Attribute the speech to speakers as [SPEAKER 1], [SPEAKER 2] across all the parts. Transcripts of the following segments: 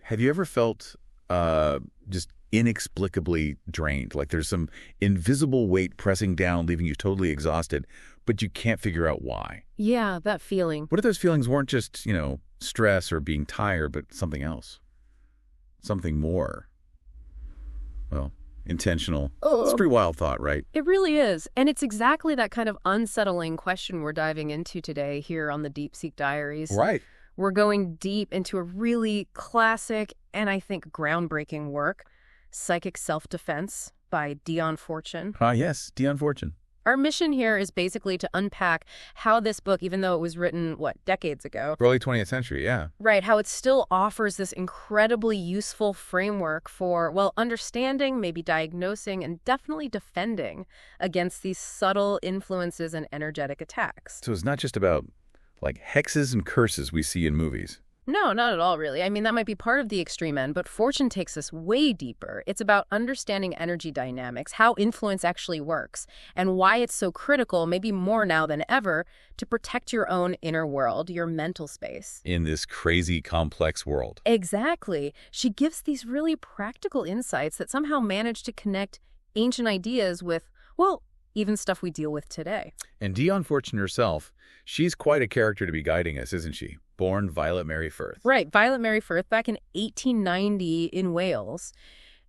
[SPEAKER 1] Have you ever felt just inexplicably drained? Like there's some invisible weight pressing down, leaving you totally exhausted, but you can't figure out why.
[SPEAKER 2] Yeah, that feeling.
[SPEAKER 1] What if those feelings weren't just, stress or being tired, but something else? Something more, well, intentional. It's a pretty wild thought, right?
[SPEAKER 2] It really is. And it's exactly that kind of unsettling question we're diving into today here on the Deep Seek Diaries.
[SPEAKER 1] Right.
[SPEAKER 2] We're going deep into a really classic and I think groundbreaking work, Psychic Self-Defense by Dion Fortune.
[SPEAKER 1] Yes, Dion Fortune.
[SPEAKER 2] Our mission here is basically to unpack how this book, even though it was written, decades ago?
[SPEAKER 1] Early 20th century, yeah.
[SPEAKER 2] Right, how it still offers this incredibly useful framework for, understanding, maybe diagnosing, and definitely defending against these subtle influences and energetic attacks.
[SPEAKER 1] So it's not just about, hexes and curses we see in movies.
[SPEAKER 2] No, not at all, really. I mean, that might be part of the extreme end, but Fortune takes us way deeper. It's about understanding energy dynamics, how influence actually works, and why it's so critical, maybe more now than ever, to protect your own inner world, your mental space.
[SPEAKER 1] In this crazy, complex world.
[SPEAKER 2] Exactly. She gives these really practical insights that somehow manage to connect ancient ideas with, even stuff we deal with today.
[SPEAKER 1] And Dion Fortune herself, she's quite a character to be guiding us, isn't she? Born Violet Mary Firth.
[SPEAKER 2] Right, Violet Mary Firth back in 1890 in Wales.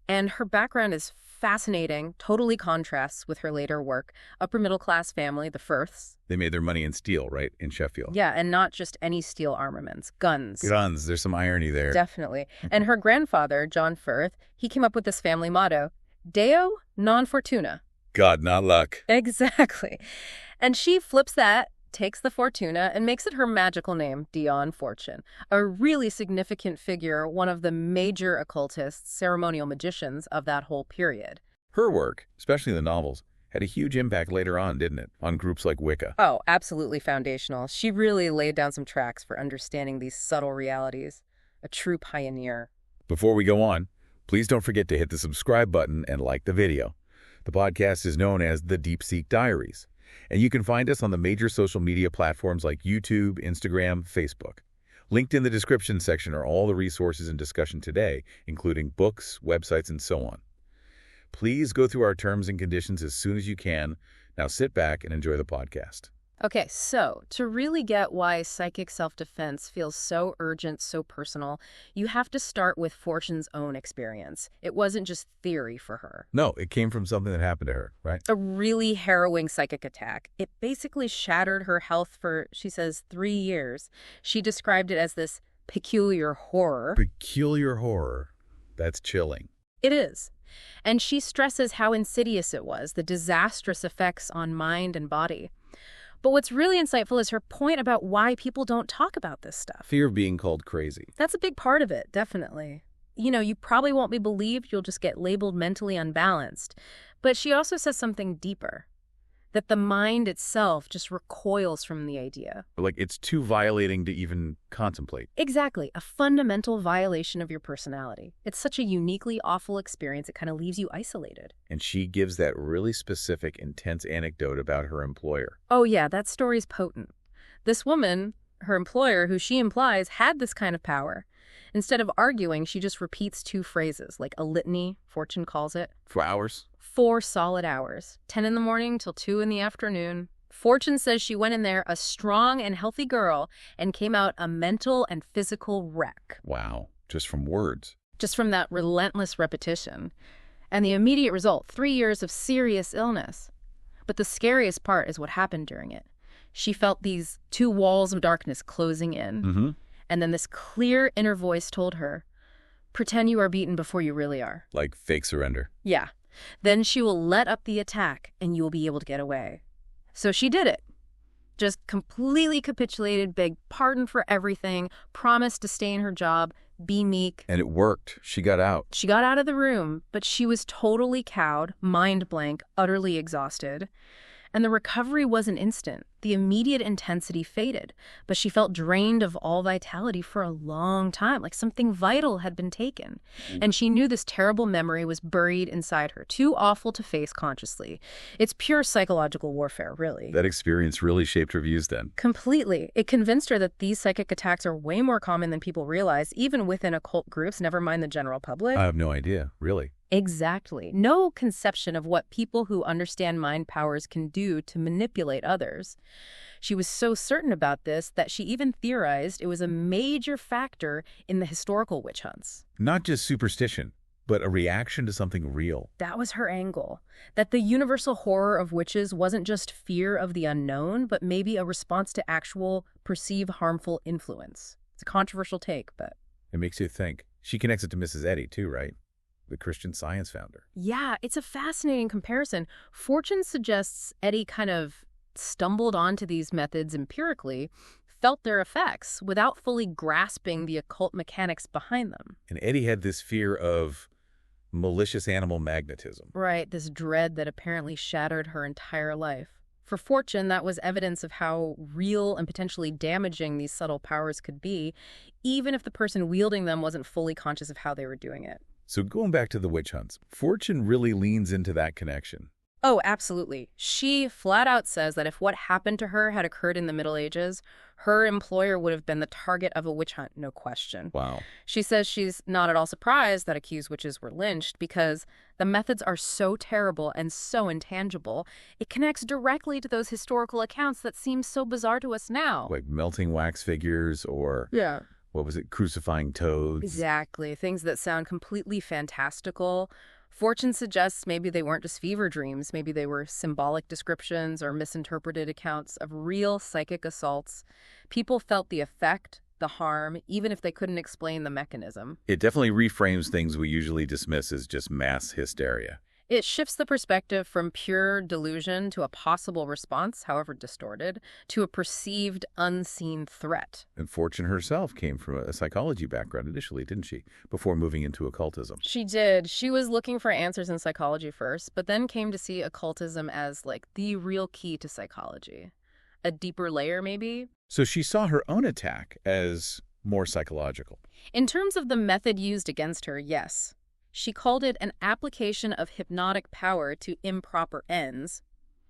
[SPEAKER 2] And her background is fascinating, totally contrasts with her later work. Upper middle class family, the Firths.
[SPEAKER 1] They made their money in steel, right, in Sheffield.
[SPEAKER 2] Yeah, and not just any steel armaments, guns.
[SPEAKER 1] Guns, there's some irony there.
[SPEAKER 2] Definitely. And her grandfather, John Firth, he came up with this family motto, Deo non fortuna.
[SPEAKER 1] God, not luck.
[SPEAKER 2] Exactly. And she flips that, takes the Fortuna, and makes it her magical name, Dion Fortune. A really significant figure, one of the major occultists, ceremonial magicians of that whole period.
[SPEAKER 1] Her work, especially the novels, had a huge impact later on, didn't it? On groups like Wicca.
[SPEAKER 2] Oh, absolutely foundational. She really laid down some tracks for understanding these subtle realities. A true pioneer.
[SPEAKER 1] Before we go on, please don't forget to hit the subscribe button and like the video. The podcast is known as The Deep Seek Diaries, and you can find us on the major social media platforms like YouTube, Instagram, Facebook. Linked in the description section are all the resources in discussion today, including books, websites, and so on. Please go through our terms and conditions as soon as you can. Now sit back and enjoy the podcast.
[SPEAKER 2] Okay, so to really get why psychic self-defense feels so urgent, so personal, you have to start with Fortune's own experience. It wasn't just theory for her.
[SPEAKER 1] No, it came from something that happened to her, right?
[SPEAKER 2] A really harrowing psychic attack. It basically shattered her health for, she says, 3 years. She described it as this peculiar horror.
[SPEAKER 1] Peculiar horror. That's chilling.
[SPEAKER 2] It is. And she stresses how insidious it was, the disastrous effects on mind and body. But what's really insightful is her point about why people don't talk about this stuff.
[SPEAKER 1] Fear of being called crazy.
[SPEAKER 2] That's a big part of it, definitely. You probably won't be believed, you'll just get labeled mentally unbalanced. But she also says something deeper, that the mind itself just recoils from the idea.
[SPEAKER 1] Like it's too violating to even contemplate.
[SPEAKER 2] Exactly, a fundamental violation of your personality. It's such a uniquely awful experience, it kind of leaves you isolated.
[SPEAKER 1] And she gives that really specific, intense anecdote about her employer.
[SPEAKER 2] Oh yeah, that story's potent. This woman, her employer, who she implies had this kind of power. Instead of arguing, she just repeats 2 phrases, like a litany, Fortune calls it.
[SPEAKER 1] For hours?
[SPEAKER 2] 4 solid hours, 10 in the morning till 2 in the afternoon. Fortune says she went in there a strong and healthy girl and came out a mental and physical wreck.
[SPEAKER 1] Wow, just from words.
[SPEAKER 2] Just from that relentless repetition. And the immediate result, 3 years of serious illness. But the scariest part is what happened during it. She felt these 2 walls of darkness closing in.
[SPEAKER 1] Mm-hmm.
[SPEAKER 2] And then this clear inner voice told her, pretend you are beaten before you really are.
[SPEAKER 1] Like fake surrender.
[SPEAKER 2] Yeah. Then she will let up the attack and you will be able to get away. So she did it. Just completely capitulated, begged pardon for everything, promised to stay in her job, be meek.
[SPEAKER 1] And it worked. She got out.
[SPEAKER 2] She got out of the room, but she was totally cowed, mind blank, utterly exhausted. And the recovery wasn't instant. The immediate intensity faded, but she felt drained of all vitality for a long time, like something vital had been taken. And she knew this terrible memory was buried inside her, too awful to face consciously. It's pure psychological warfare, really.
[SPEAKER 1] That experience really shaped her views then.
[SPEAKER 2] Completely. It convinced her that these psychic attacks are way more common than people realize, even within occult groups, never mind the general public.
[SPEAKER 1] I have no idea, really.
[SPEAKER 2] Exactly. No conception of what people who understand mind powers can do to manipulate others. She was so certain about this that she even theorized it was a major factor in the historical witch hunts.
[SPEAKER 1] Not just superstition, but a reaction to something real.
[SPEAKER 2] That was her angle. That the universal horror of witches wasn't just fear of the unknown, but maybe a response to actual perceived harmful influence. It's a controversial take, but...
[SPEAKER 1] It makes you think. She connects it to Mrs. Eddy, too, right? The Christian Science founder.
[SPEAKER 2] Yeah, it's a fascinating comparison. Fortune suggests Eddy kind of stumbled onto these methods empirically, felt their effects without fully grasping the occult mechanics behind them.
[SPEAKER 1] And Eddy had this fear of malicious animal magnetism.
[SPEAKER 2] Right, this dread that apparently shattered her entire life. For Fortune, that was evidence of how real and potentially damaging these subtle powers could be, even if the person wielding them wasn't fully conscious of how they were doing it.
[SPEAKER 1] So going back to the witch hunts, Fortune really leans into that connection.
[SPEAKER 2] Oh, absolutely. She flat out says that if what happened to her had occurred in the Middle Ages, her employer would have been the target of a witch hunt, no question.
[SPEAKER 1] Wow.
[SPEAKER 2] She says she's not at all surprised that accused witches were lynched because the methods are so terrible and so intangible, it connects directly to those historical accounts that seem so bizarre to us now.
[SPEAKER 1] Like melting wax figures or...
[SPEAKER 2] Yeah.
[SPEAKER 1] What was it? Crucifying toads?
[SPEAKER 2] Exactly. Things that sound completely fantastical. Fortune suggests maybe they weren't just fever dreams. Maybe they were symbolic descriptions or misinterpreted accounts of real psychic assaults. People felt the effect, the harm, even if they couldn't explain the mechanism.
[SPEAKER 1] It definitely reframes things we usually dismiss as just mass hysteria.
[SPEAKER 2] It shifts the perspective from pure delusion to a possible response, however distorted, to a perceived unseen threat.
[SPEAKER 1] And Fortune herself came from a psychology background initially, didn't she? Before moving into occultism.
[SPEAKER 2] She did. She was looking for answers in psychology first, but then came to see occultism as like the real key to psychology. A deeper layer, maybe?
[SPEAKER 1] So she saw her own attack as more psychological.
[SPEAKER 2] In terms of the method used against her, yes. She called it an application of hypnotic power to improper ends.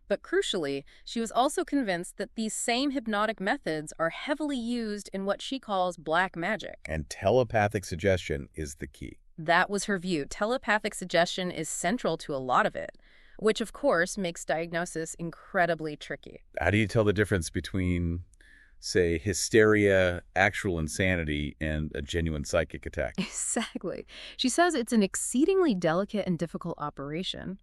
[SPEAKER 2] But crucially, she was also convinced that these same hypnotic methods are heavily used in what she calls black magic.
[SPEAKER 1] And telepathic suggestion is the key.
[SPEAKER 2] That was her view. Telepathic suggestion is central to a lot of it, which of course makes diagnosis incredibly tricky.
[SPEAKER 1] How do you tell the difference between, say, hysteria, actual insanity, and a genuine psychic attack?
[SPEAKER 2] Exactly. She says it's an exceedingly delicate and difficult operation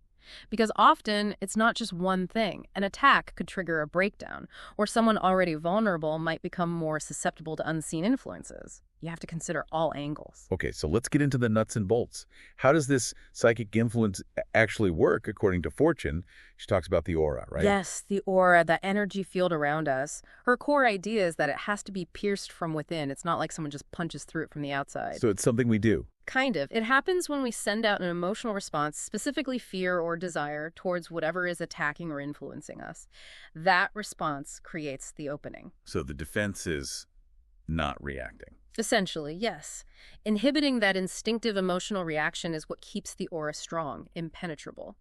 [SPEAKER 2] because often it's not just one thing. An attack could trigger a breakdown, or someone already vulnerable might become more susceptible to unseen influences. You have to consider all angles.
[SPEAKER 1] Okay, so let's get into the nuts and bolts. How does this psychic influence actually work, according to Fortune? She talks about the aura, right?
[SPEAKER 2] Yes, the aura, the energy field around us. Her core idea is that it has to be pierced from within. It's not like someone just punches through it from the outside.
[SPEAKER 1] So it's something we do.
[SPEAKER 2] Kind of. It happens when we send out an emotional response, specifically fear or desire, towards whatever is attacking or influencing us. That response creates the opening.
[SPEAKER 1] So the defense is not reacting.
[SPEAKER 2] Essentially, yes. Inhibiting that instinctive emotional reaction is what keeps the aura strong, impenetrable.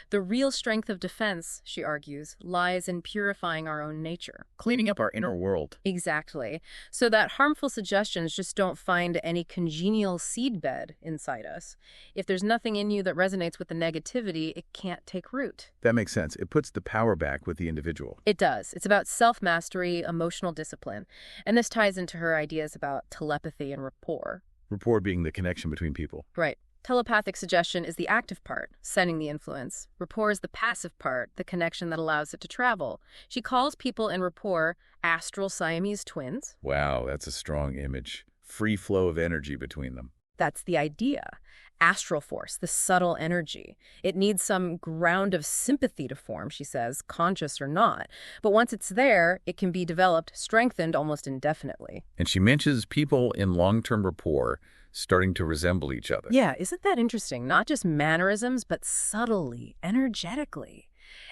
[SPEAKER 2] The real strength of defense, she argues, lies in purifying our own nature.
[SPEAKER 1] Cleaning up our inner world.
[SPEAKER 2] Exactly. So that harmful suggestions just don't find any congenial seedbed inside us. If there's nothing in you that resonates with the negativity, it can't take root.
[SPEAKER 1] That makes sense. It puts the power back with the individual.
[SPEAKER 2] It does. It's about self-mastery, emotional discipline. And this ties into her ideas about telepathy and rapport.
[SPEAKER 1] Rapport being the connection between people.
[SPEAKER 2] Right. Telepathic suggestion is the active part, sending the influence. Rapport is the passive part, the connection that allows it to travel. She calls people in rapport astral Siamese twins.
[SPEAKER 1] Wow, that's a strong image. Free flow of energy between them.
[SPEAKER 2] That's the idea. Astral force, the subtle energy. It needs some ground of sympathy to form, she says, conscious or not. But once it's there, it can be developed, strengthened almost indefinitely.
[SPEAKER 1] And she mentions people in long-term rapport starting to resemble each other.
[SPEAKER 2] Yeah, isn't that interesting? Not just mannerisms, but subtly, energetically.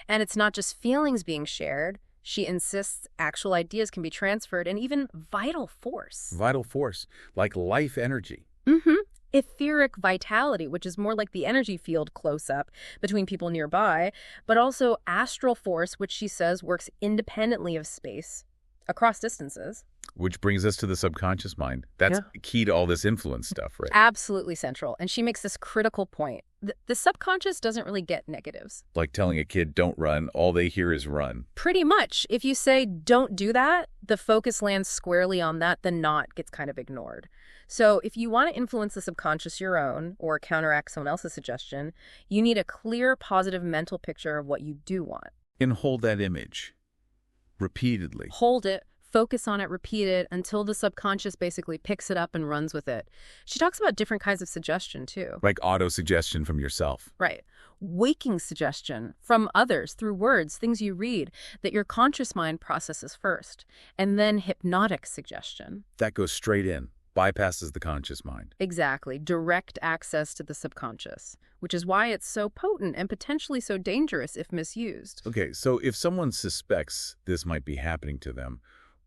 [SPEAKER 2] And it's not just feelings being shared. She insists actual ideas can be transferred and even vital force.
[SPEAKER 1] Vital force, like life energy.
[SPEAKER 2] Mm-hmm. Etheric vitality, which is more like the energy field close-up between people nearby, but also astral force, which she says works independently of space, across distances.
[SPEAKER 1] Which brings us to the subconscious mind. That's key to all this influence stuff, right?
[SPEAKER 2] Absolutely central. And she makes this critical point. The subconscious doesn't really get negatives.
[SPEAKER 1] Like telling a kid, don't run, all they hear is run.
[SPEAKER 2] Pretty much. If you say, don't do that, the focus lands squarely on that, the not gets kind of ignored. So if you want to influence the subconscious your own or counteract someone else's suggestion, you need a clear, positive mental picture of what you do want.
[SPEAKER 1] And hold that image repeatedly.
[SPEAKER 2] Hold it. Focus on it, repeat it, until the subconscious basically picks it up and runs with it. She talks about different kinds of suggestion, too.
[SPEAKER 1] Like auto-suggestion from yourself.
[SPEAKER 2] Right. Waking suggestion from others through words, things you read, that your conscious mind processes first. And then hypnotic suggestion.
[SPEAKER 1] That goes straight in, bypasses the conscious mind.
[SPEAKER 2] Exactly. Direct access to the subconscious, which is why it's so potent and potentially so dangerous if misused.
[SPEAKER 1] Okay, so if someone suspects this might be happening to them,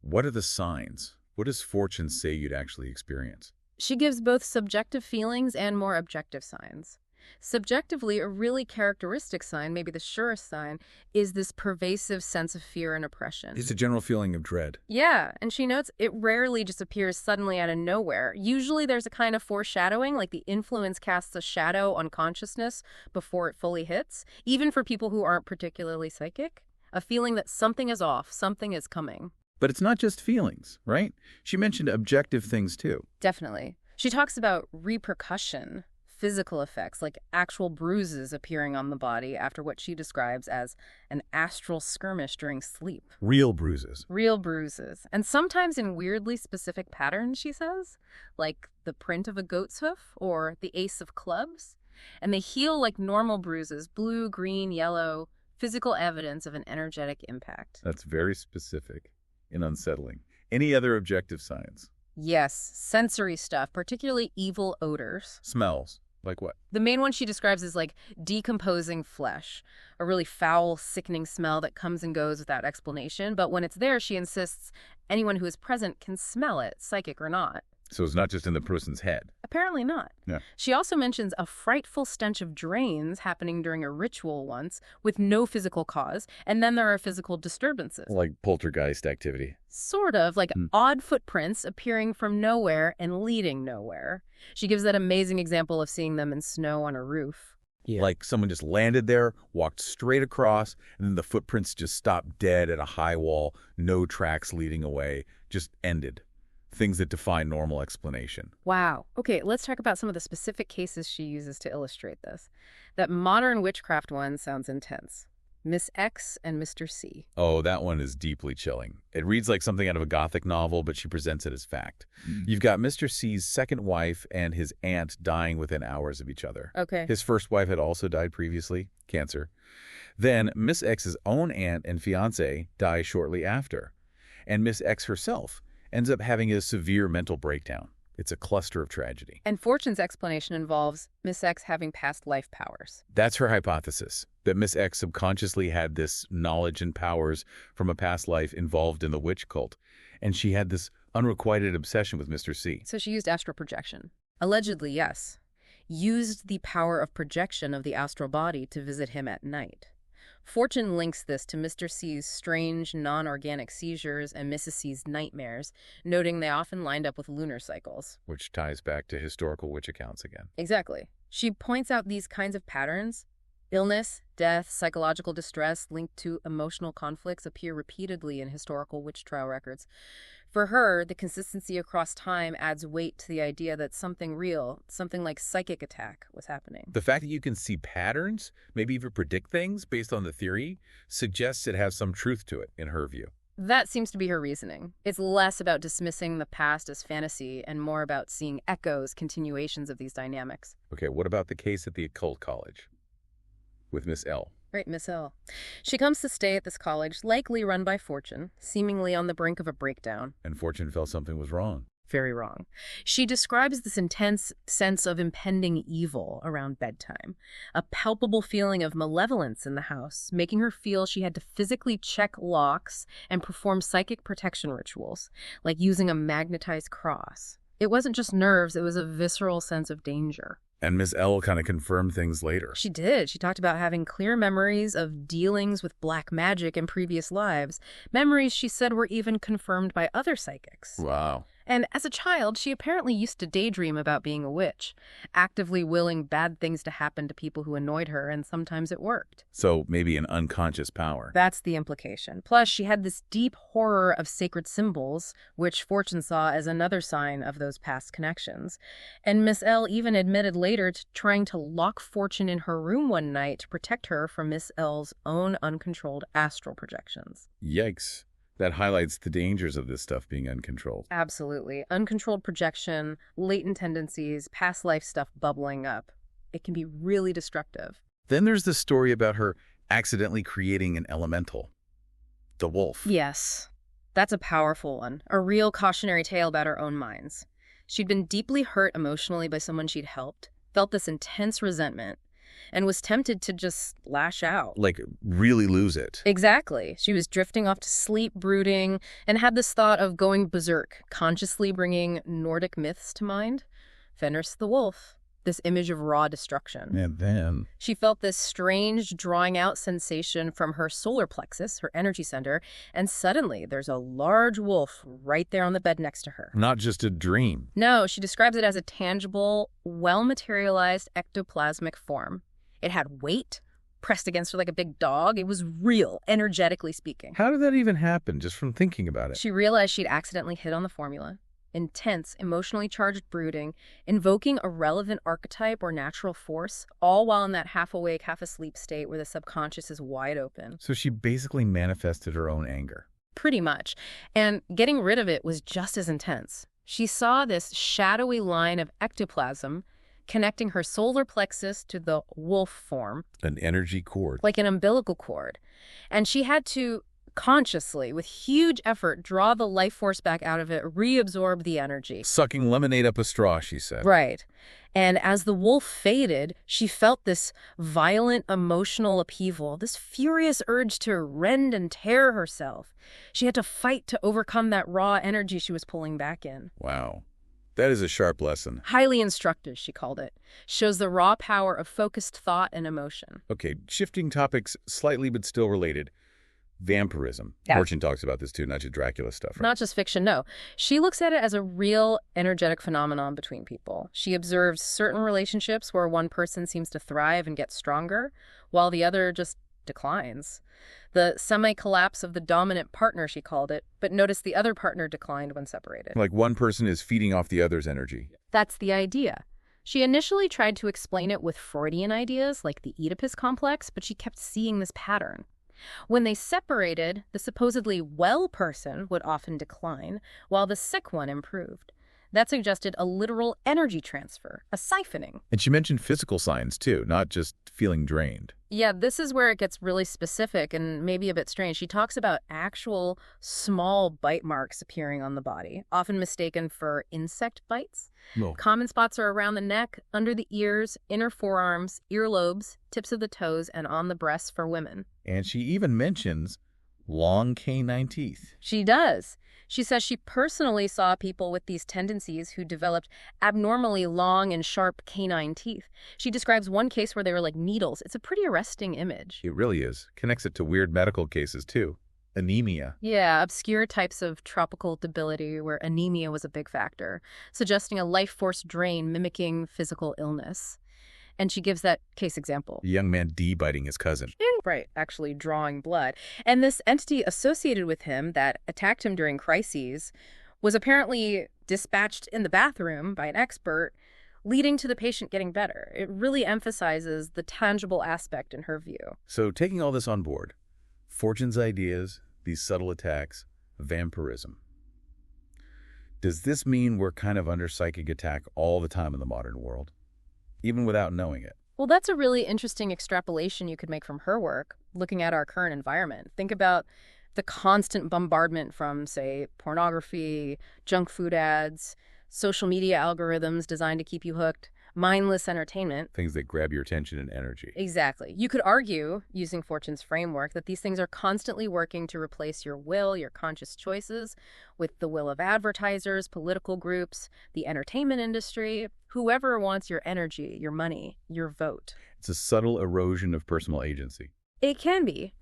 [SPEAKER 1] what are the signs? What does Fortune say you'd actually experience?
[SPEAKER 2] She gives both subjective feelings and more objective signs. Subjectively, a really characteristic sign, maybe the surest sign, is this pervasive sense of fear and oppression.
[SPEAKER 1] It's a general feeling of dread.
[SPEAKER 2] Yeah, and she notes it rarely just appears suddenly out of nowhere. Usually there's a kind of foreshadowing, like the influence casts a shadow on consciousness before it fully hits, even for people who aren't particularly psychic. A feeling that something is off, something is coming.
[SPEAKER 1] But it's not just feelings, right? She mentioned objective things too.
[SPEAKER 2] Definitely. She talks about repercussion, physical effects, like actual bruises appearing on the body after what she describes as an astral skirmish during sleep.
[SPEAKER 1] Real bruises.
[SPEAKER 2] Real bruises. And sometimes in weirdly specific patterns, she says, like the print of a goat's hoof or the ace of clubs. And they heal like normal bruises, blue, green, yellow, physical evidence of an energetic impact.
[SPEAKER 1] That's very specific and unsettling. Any other objective signs?
[SPEAKER 2] Yes, sensory stuff, particularly evil odors.
[SPEAKER 1] Smells. Like what?
[SPEAKER 2] The main one she describes is like decomposing flesh, a really foul, sickening smell that comes and goes without explanation. But when it's there, she insists anyone who is present can smell it, psychic or not.
[SPEAKER 1] So it's not just in the person's head.
[SPEAKER 2] Apparently not.
[SPEAKER 1] Yeah.
[SPEAKER 2] She also mentions a frightful stench of drains happening during a ritual once with no physical cause, and then there are physical disturbances.
[SPEAKER 1] Like poltergeist activity.
[SPEAKER 2] Sort of, like odd footprints appearing from nowhere and leading nowhere. She gives that amazing example of seeing them in snow on a roof.
[SPEAKER 1] Yeah. Like someone just landed there, walked straight across, and then the footprints just stopped dead at a high wall, no tracks leading away, just ended. Things that defy normal explanation.
[SPEAKER 2] Wow. Okay, let's talk about some of the specific cases she uses to illustrate this. That modern witchcraft one sounds intense. Miss X and Mr. C.
[SPEAKER 1] Oh, that one is deeply chilling. It reads like something out of a Gothic novel, but she presents it as fact. You've got Mr. C's second wife and his aunt dying within hours of each other.
[SPEAKER 2] Okay.
[SPEAKER 1] His first wife had also died previously, cancer. Then Miss X's own aunt and fiancé die shortly after. And Miss X herself ends up having a severe mental breakdown. It's a cluster of tragedy.
[SPEAKER 2] And Fortune's explanation involves Miss X having past life powers.
[SPEAKER 1] That's her hypothesis, that Miss X subconsciously had this knowledge and powers from a past life involved in the witch cult, and she had this unrequited obsession with Mr. C.
[SPEAKER 2] So she used astral projection. Allegedly, yes. Used the power of projection of the astral body to visit him at night. Fortune links this to Mr. C's strange, non-organic seizures and Mrs. C's nightmares, noting they often lined up with lunar cycles.
[SPEAKER 1] Which ties back to historical witch accounts again.
[SPEAKER 2] Exactly. She points out these kinds of patterns. Illness, death, psychological distress linked to emotional conflicts appear repeatedly in historical witch trial records. For her, the consistency across time adds weight to the idea that something real, something like psychic attack, was happening.
[SPEAKER 1] The fact that you can see patterns, maybe even predict things based on the theory, suggests it has some truth to it, in her view.
[SPEAKER 2] That seems to be her reasoning. It's less about dismissing the past as fantasy and more about seeing echoes, continuations of these dynamics.
[SPEAKER 1] Okay, what about the case at the occult college with Miss L?
[SPEAKER 2] Right, Miss L. She comes to stay at this college, likely run by Fortune, seemingly on the brink of a breakdown.
[SPEAKER 1] And Fortune felt something was wrong.
[SPEAKER 2] Very wrong. She describes this intense sense of impending evil around bedtime, a palpable feeling of malevolence in the house, making her feel she had to physically check locks and perform psychic protection rituals, like using a magnetized cross. It wasn't just nerves, it was a visceral sense of danger.
[SPEAKER 1] And Miss L kind of confirmed things later.
[SPEAKER 2] She did. She talked about having clear memories of dealings with black magic in previous lives, memories she said were even confirmed by other psychics.
[SPEAKER 1] Wow.
[SPEAKER 2] And as a child, she apparently used to daydream about being a witch, actively willing bad things to happen to people who annoyed her, and sometimes it worked.
[SPEAKER 1] So maybe an unconscious power.
[SPEAKER 2] That's the implication. Plus, she had this deep horror of sacred symbols, which Fortune saw as another sign of those past connections. And Miss L even admitted later to trying to lock Fortune in her room one night to protect her from Miss L's own uncontrolled astral projections.
[SPEAKER 1] Yikes. That highlights the dangers of this stuff being uncontrolled.
[SPEAKER 2] Absolutely. Uncontrolled projection, latent tendencies, past life stuff bubbling up. It can be really destructive.
[SPEAKER 1] Then there's the story about her accidentally creating an elemental. The wolf.
[SPEAKER 2] Yes. That's a powerful one. A real cautionary tale about her own minds. She'd been deeply hurt emotionally by someone she'd helped, felt this intense resentment, and was tempted to just lash out.
[SPEAKER 1] Like, really lose it.
[SPEAKER 2] Exactly. She was drifting off to sleep, brooding, and had this thought of going berserk, consciously bringing Nordic myths to mind. Fenris the wolf, this image of raw destruction.
[SPEAKER 1] And then
[SPEAKER 2] She felt this strange drawing out sensation from her solar plexus, her energy center, and suddenly there's a large wolf right there on the bed next to her.
[SPEAKER 1] not just a dream.
[SPEAKER 2] No, she describes it as a tangible, well-materialized ectoplasmic form. It had weight, pressed against her like a big dog. It was real, energetically speaking.
[SPEAKER 1] How did that even happen, just from thinking about it?
[SPEAKER 2] She realized she'd accidentally hit on the formula. Intense, emotionally charged brooding, invoking a relevant archetype or natural force, all while in that half-awake, half-asleep state where the subconscious is wide open.
[SPEAKER 1] So she basically manifested her own anger.
[SPEAKER 2] Pretty much. And getting rid of it was just as intense. She saw this shadowy line of ectoplasm connecting her solar plexus to the wolf form,
[SPEAKER 1] An energy cord.
[SPEAKER 2] like an umbilical cord. And she had to consciously, with huge effort, draw the life force back out of it, reabsorb the energy.
[SPEAKER 1] Sucking lemonade up a straw, she said.
[SPEAKER 2] Right. And as the wolf faded, she felt this violent emotional upheaval, this furious urge to rend and tear herself. She had to fight to overcome that raw energy she was pulling back in.
[SPEAKER 1] Wow. That is a sharp lesson.
[SPEAKER 2] Highly instructive, she called it. Shows the raw power of focused thought and emotion.
[SPEAKER 1] Okay, shifting topics slightly but still related. Vampirism.
[SPEAKER 2] Yeah.
[SPEAKER 1] Fortune talks about this too, not just Dracula stuff. Right?
[SPEAKER 2] Not just fiction, no. She looks at it as a real energetic phenomenon between people. She observes certain relationships where one person seems to thrive and get stronger, while the other just declines. The semi-collapse of the dominant partner, she called it, but notice the other partner declined when separated.
[SPEAKER 1] Like one person is feeding off the other's energy.
[SPEAKER 2] That's the idea. She initially tried to explain it with Freudian ideas like the Oedipus complex, but she kept seeing this pattern. When they separated, the supposedly well person would often decline, while the sick one improved. That suggested a literal energy transfer, a siphoning.
[SPEAKER 1] And she mentioned physical signs too, not just feeling drained.
[SPEAKER 2] Yeah, this is where it gets really specific and maybe a bit strange. She talks about actual small bite marks appearing on the body, often mistaken for insect bites.
[SPEAKER 1] Well,
[SPEAKER 2] Common spots are around the neck, under the ears, inner forearms, earlobes, tips of the toes, and on the breasts for women.
[SPEAKER 1] and she even mentions long canine teeth.
[SPEAKER 2] She does. She says she personally saw people with these tendencies who developed abnormally long and sharp canine teeth. She describes one case where they were like needles. It's a pretty arresting image.
[SPEAKER 1] It really is. Connects it to weird medical cases too. Anemia.
[SPEAKER 2] Yeah, obscure types of tropical debility where anemia was a big factor, suggesting a life force drain mimicking physical illness. And she gives that case example.
[SPEAKER 1] A young man biting his cousin.
[SPEAKER 2] Right, actually drawing blood. And this entity associated with him that attacked him during crises was apparently dispatched in the bathroom by an expert, leading to the patient getting better. It really emphasizes the tangible aspect in her view.
[SPEAKER 1] So taking all this on board, Fortune's ideas, these subtle attacks, vampirism. Does this mean we're kind of under psychic attack all the time in the modern world, even without knowing it?
[SPEAKER 2] Well, that's a really interesting extrapolation you could make from her work, looking at our current environment. Think about The constant bombardment from, say, pornography, junk food ads, social media algorithms designed to keep you hooked, mindless entertainment.
[SPEAKER 1] Things that grab your attention and energy.
[SPEAKER 2] Exactly. You could argue, using Fortune's framework, that these things are constantly working to replace your will, your conscious choices, with the will of advertisers, political groups, the entertainment industry, whoever wants your energy, your money, your vote.
[SPEAKER 1] It's a subtle erosion of personal agency.
[SPEAKER 2] It can be.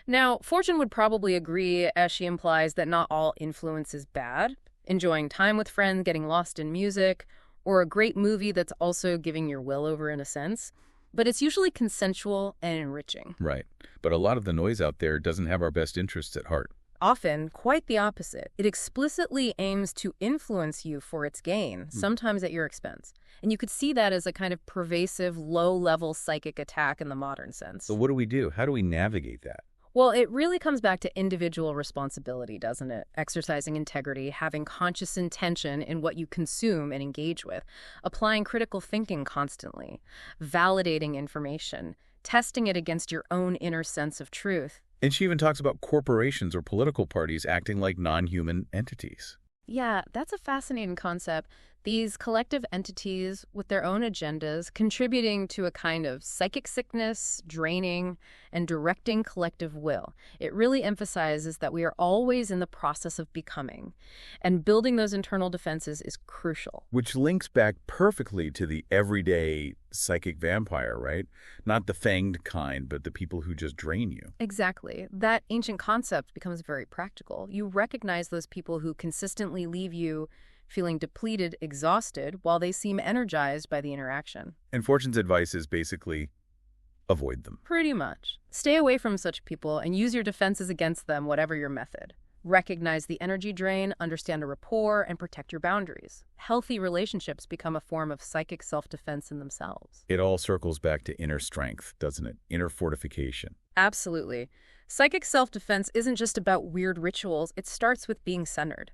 [SPEAKER 2] Now, Fortune would probably agree, as she implies, that not all influence is bad. Enjoying time with friends, getting lost in music, or a great movie that's also giving your will over in a sense. But it's usually consensual and enriching.
[SPEAKER 1] Right. But a lot of the noise out there doesn't have our best interests at heart.
[SPEAKER 2] Often, quite the opposite. It explicitly aims to influence you for its gain, sometimes at your expense. And you could see that as a kind of pervasive, low-level psychic attack in the modern sense.
[SPEAKER 1] So what do we do? How do we navigate that?
[SPEAKER 2] Well, it really comes back to individual responsibility, doesn't it? Exercising integrity, having conscious intention in what you consume and engage with, applying critical thinking constantly, validating information, testing it against your own inner sense of truth.
[SPEAKER 1] And she even talks about corporations or political parties acting like non-human entities.
[SPEAKER 2] Yeah, that's a fascinating concept. These collective entities with their own agendas contributing to a kind of psychic sickness, draining, and directing collective will. It really emphasizes that we are always in the process of becoming, and building those internal defenses is crucial.
[SPEAKER 1] Which links back perfectly to the everyday psychic vampire, right? Not the fanged kind, but the people who just drain you.
[SPEAKER 2] Exactly. That ancient concept becomes very practical. You recognize those people who consistently leave you feeling depleted, exhausted, while they seem energized by the interaction.
[SPEAKER 1] And Fortune's advice is basically avoid them.
[SPEAKER 2] Pretty much. Stay away from such people and use your defenses against them, whatever your method. Recognize the energy drain, understand a rapport, and protect your boundaries. Healthy relationships become a form of psychic self-defense in themselves.
[SPEAKER 1] It all circles back to inner strength, doesn't it? Inner fortification.
[SPEAKER 2] Absolutely. Psychic self-defense isn't just about weird rituals. It starts with being centered.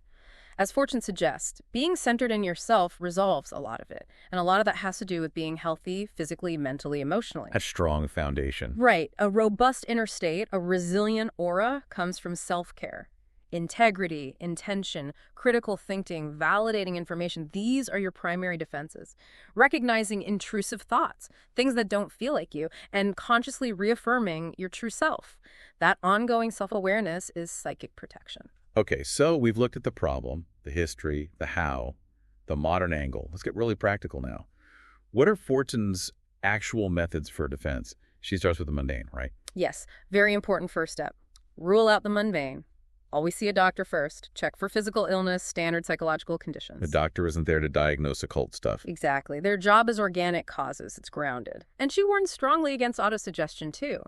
[SPEAKER 2] As Fortune suggests, being centered in yourself resolves a lot of it. And a lot of that has to do with being healthy, physically, mentally, emotionally.
[SPEAKER 1] A strong foundation.
[SPEAKER 2] Right. A robust inner state, a resilient aura comes from self-care. Integrity, intention, critical thinking, validating information, these are your primary defenses. Recognizing intrusive thoughts, things that don't feel like you, and consciously reaffirming your true self. That ongoing self-awareness is psychic protection.
[SPEAKER 1] Okay, so we've looked at the problem, the history, the how, the modern angle. Let's get really practical now. What are Fortune's actual methods for defense? She starts with the mundane, right?
[SPEAKER 2] Yes, very important first step. Rule out the mundane. Always see a doctor first. Check for physical illness, standard psychological conditions.
[SPEAKER 1] The doctor isn't there to diagnose occult stuff.
[SPEAKER 2] Exactly. Their job is organic causes. It's grounded. And she warns strongly against autosuggestion, too.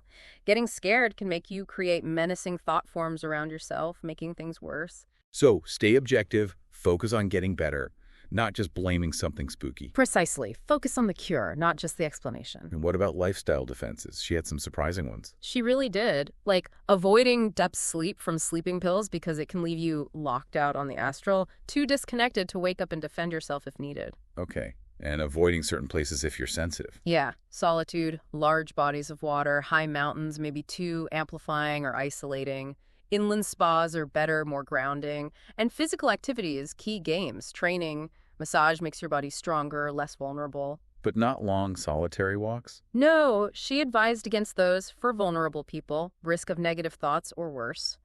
[SPEAKER 2] Getting scared can make you create menacing thought forms around yourself, making things worse.
[SPEAKER 1] So stay objective, focus on getting better, not just blaming something spooky.
[SPEAKER 2] Precisely. Focus on the cure, not just the explanation.
[SPEAKER 1] And what about lifestyle defenses? She had some surprising ones.
[SPEAKER 2] She really did. Like avoiding depth sleep from sleeping pills because it can leave you locked out on the astral, too disconnected to wake up and defend yourself if needed.
[SPEAKER 1] Okay. And avoiding certain places if you're sensitive.
[SPEAKER 2] Yeah. Solitude, large bodies of water, high mountains, maybe too amplifying or isolating. Inland spas are better, more grounding. And physical activity is key. Games, training. Massage makes your body stronger, less vulnerable.
[SPEAKER 1] But not long solitary walks?
[SPEAKER 2] No, she advised against those for vulnerable people, risk of negative thoughts or worse.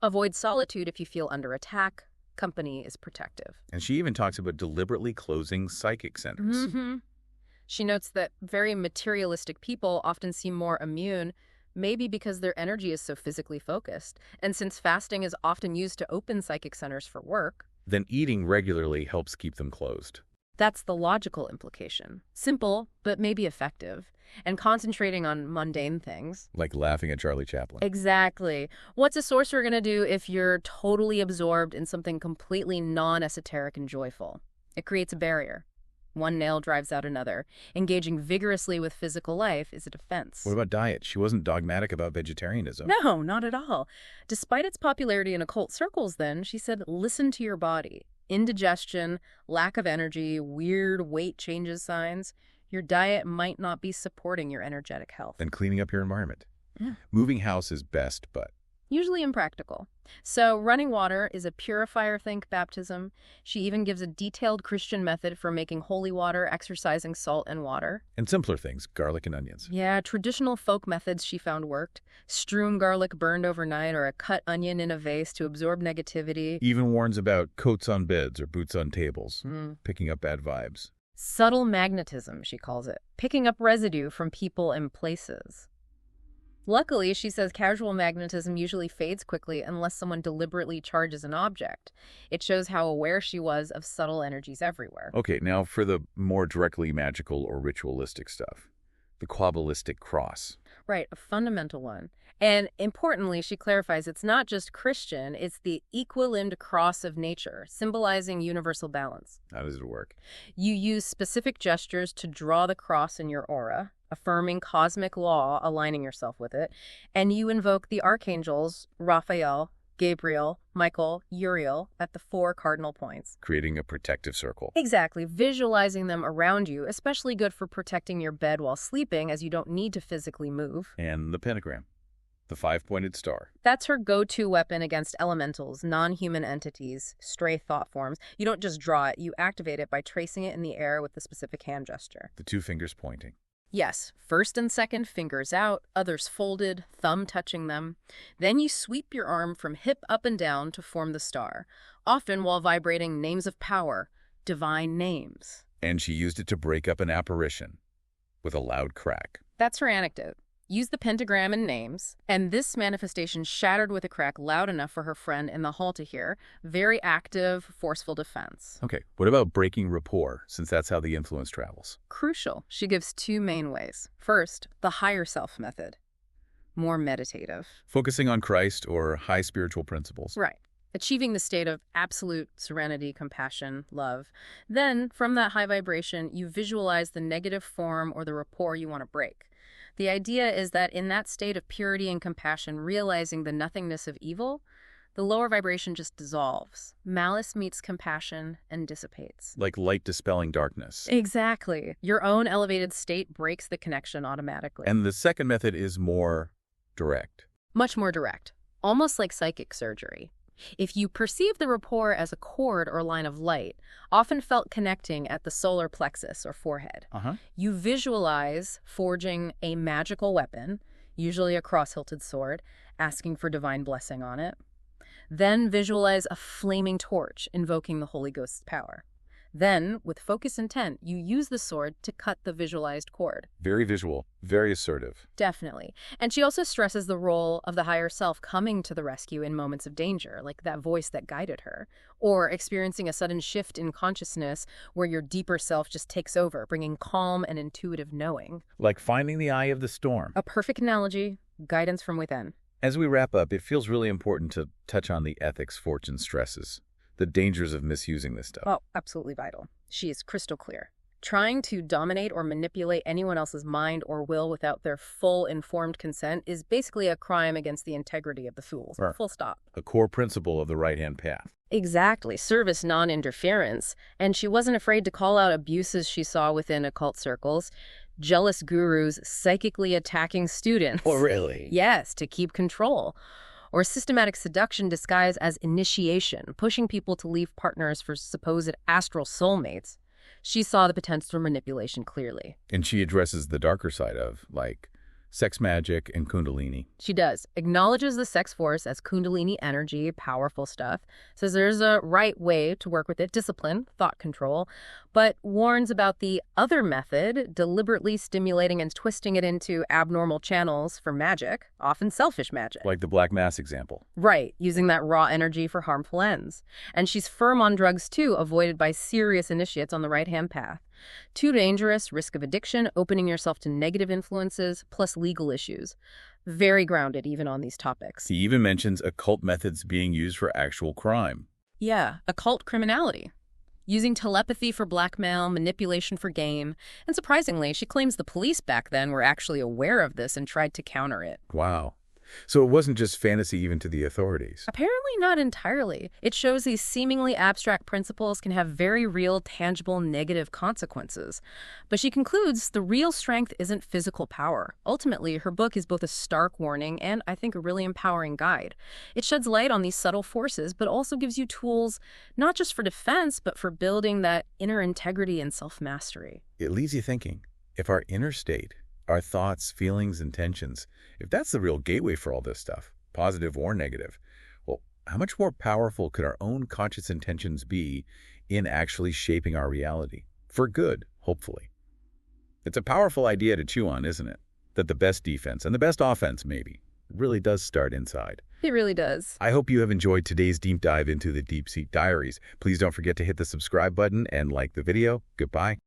[SPEAKER 2] Avoid solitude if you feel under attack. Company is protective.
[SPEAKER 1] And she even talks about deliberately closing psychic centers.
[SPEAKER 2] She notes that very materialistic people often seem more immune, maybe because their energy is so physically focused. And since fasting is often used to open psychic centers for work,
[SPEAKER 1] then eating regularly helps keep them closed.
[SPEAKER 2] That's the logical implication. Simple, but maybe effective. And concentrating on mundane things.
[SPEAKER 1] Like laughing at Charlie Chaplin.
[SPEAKER 2] Exactly. What's a sorcerer going to do if you're totally absorbed in something completely non-esoteric and joyful? It creates a barrier. One nail drives out another. Engaging vigorously with physical life is a defense.
[SPEAKER 1] What about diet? She wasn't dogmatic about vegetarianism.
[SPEAKER 2] No, not at all. Despite its popularity in occult circles then, she said, listen to your body. Indigestion, lack of energy, weird weight changes signs. Your diet might not be supporting your energetic health.
[SPEAKER 1] And cleaning up your environment.
[SPEAKER 2] Yeah.
[SPEAKER 1] Moving house is best, but
[SPEAKER 2] Usually impractical. So running water is a purifier, think baptism. She even gives a detailed Christian method for making holy water, exorcising salt and water.
[SPEAKER 1] And simpler things, garlic and onions.
[SPEAKER 2] Yeah, traditional folk methods she found worked. Strewn garlic burned overnight or a cut onion in a vase to absorb negativity.
[SPEAKER 1] Even warns about coats on beds or boots on tables, picking up bad vibes.
[SPEAKER 2] Subtle magnetism, she calls it, picking up residue from people and places. Luckily, she says casual magnetism usually fades quickly unless someone deliberately charges an object. It shows how aware she was of subtle energies everywhere.
[SPEAKER 1] Okay, now for the more directly magical or ritualistic stuff. The Kabbalistic cross.
[SPEAKER 2] Right, a fundamental one. And importantly, she clarifies it's not just Christian, it's the equilimbed cross of nature, symbolizing universal balance.
[SPEAKER 1] How does it work?
[SPEAKER 2] You use specific gestures to draw the cross in your aura, affirming cosmic law, aligning yourself with it, and you invoke the archangels, Raphael, Gabriel, Michael, Uriel, at the 4 cardinal points.
[SPEAKER 1] Creating a protective circle.
[SPEAKER 2] Exactly. Visualizing them around you, especially good for protecting your bed while sleeping, as you don't need to physically move.
[SPEAKER 1] And the pentagram. The 5-pointed star.
[SPEAKER 2] That's her go-to weapon against elementals, non-human entities, stray thought forms. You don't just draw it, you activate it by tracing it in the air with the specific hand gesture.
[SPEAKER 1] The 2 fingers pointing.
[SPEAKER 2] Yes, first and second fingers out, others folded, thumb touching them. Then you sweep your arm from hip up and down to form the star, often while vibrating names of power, divine names.
[SPEAKER 1] And she used it to break up an apparition with a loud crack.
[SPEAKER 2] That's her anecdote. Use the pentagram and names, and this manifestation shattered with a crack loud enough for her friend in the hall to hear. Very active, forceful defense.
[SPEAKER 1] Okay, what about breaking rapport, since that's how the influence travels?
[SPEAKER 2] Crucial. She gives 2 main ways. First, the higher self method. More meditative.
[SPEAKER 1] Focusing on Christ or high spiritual principles.
[SPEAKER 2] Right. Achieving the state of absolute serenity, compassion, love. Then, from that high vibration, you visualize the negative form or the rapport you want to break. The idea is that in that state of purity and compassion, realizing the nothingness of evil, the lower vibration just dissolves. Malice meets compassion and dissipates.
[SPEAKER 1] Like light dispelling darkness.
[SPEAKER 2] Exactly. Your own elevated state breaks the connection automatically.
[SPEAKER 1] And the second method is more direct.
[SPEAKER 2] Much more direct. Almost like psychic surgery. If you perceive the rapport as a cord or line of light, often felt connecting at the solar plexus or forehead, you visualize forging a magical weapon, usually a cross-hilted sword, asking for divine blessing on it. Then visualize a flaming torch, invoking the Holy Ghost's power. Then, with focus intent, you use the sword to cut the visualized cord.
[SPEAKER 1] Very visual, very assertive.
[SPEAKER 2] Definitely. And she also stresses the role of the higher self coming to the rescue in moments of danger, like that voice that guided her, or experiencing a sudden shift in consciousness where your deeper self just takes over, bringing calm and intuitive knowing.
[SPEAKER 1] Like finding the eye of the storm.
[SPEAKER 2] A perfect analogy, guidance from within.
[SPEAKER 1] As we wrap up, it feels really important to touch on the ethics Fortune stresses. The dangers of misusing this stuff.
[SPEAKER 2] Oh, absolutely vital. She is crystal clear. Trying to dominate or manipulate anyone else's mind or will without their full informed consent is basically a crime against the integrity of the fools.
[SPEAKER 1] Right.
[SPEAKER 2] Full stop.
[SPEAKER 1] A core principle of the right-hand path.
[SPEAKER 2] Exactly. Service, non-interference. And she wasn't afraid to call out abuses she saw within occult circles. Jealous gurus psychically attacking students.
[SPEAKER 1] Oh, really?
[SPEAKER 2] Yes, to keep control. Or systematic seduction disguised as initiation, pushing people to leave partners for supposed astral soulmates. She saw the potential for manipulation clearly.
[SPEAKER 1] And she addresses the darker side of, like, sex magic and kundalini.
[SPEAKER 2] She does. Acknowledges the sex force as kundalini energy, powerful stuff. Says there's a right way to work with it, discipline, thought control, but warns about the other method, deliberately stimulating and twisting it into abnormal channels for magic, often selfish magic.
[SPEAKER 1] Like the Black Mass example.
[SPEAKER 2] Right, using that raw energy for harmful ends. And she's firm on drugs too, avoided by serious initiates on the right-hand path. Too dangerous, risk of addiction, opening yourself to negative influences, plus legal issues. Very grounded even on these topics.
[SPEAKER 1] He even mentions occult methods being used for actual crime.
[SPEAKER 2] Yeah, occult criminality. Using telepathy for blackmail, manipulation for gain. And surprisingly, she claims the police back then were actually aware of this and tried to counter it.
[SPEAKER 1] Wow. So it wasn't just fantasy even to the authorities.
[SPEAKER 2] Apparently not entirely. It shows these seemingly abstract principles can have very real, tangible, negative consequences. But she concludes the real strength isn't physical power. Ultimately, her book is both a stark warning and, I think, a really empowering guide. It sheds light on these subtle forces, but also gives you tools not just for defense, but for building that inner integrity and self-mastery.
[SPEAKER 1] It leaves you thinking, if our inner state, our thoughts, feelings, intentions, if that's the real gateway for all this stuff, positive or negative, well, how much more powerful could our own conscious intentions be in actually shaping our reality? For good, hopefully. It's a powerful idea to chew on, isn't it? That the best defense, and the best offense maybe, really does start inside.
[SPEAKER 2] It really does.
[SPEAKER 1] I hope you have enjoyed today's deep dive into the Deep Seek Diaries. Please don't forget to hit the subscribe button and like the video. Goodbye.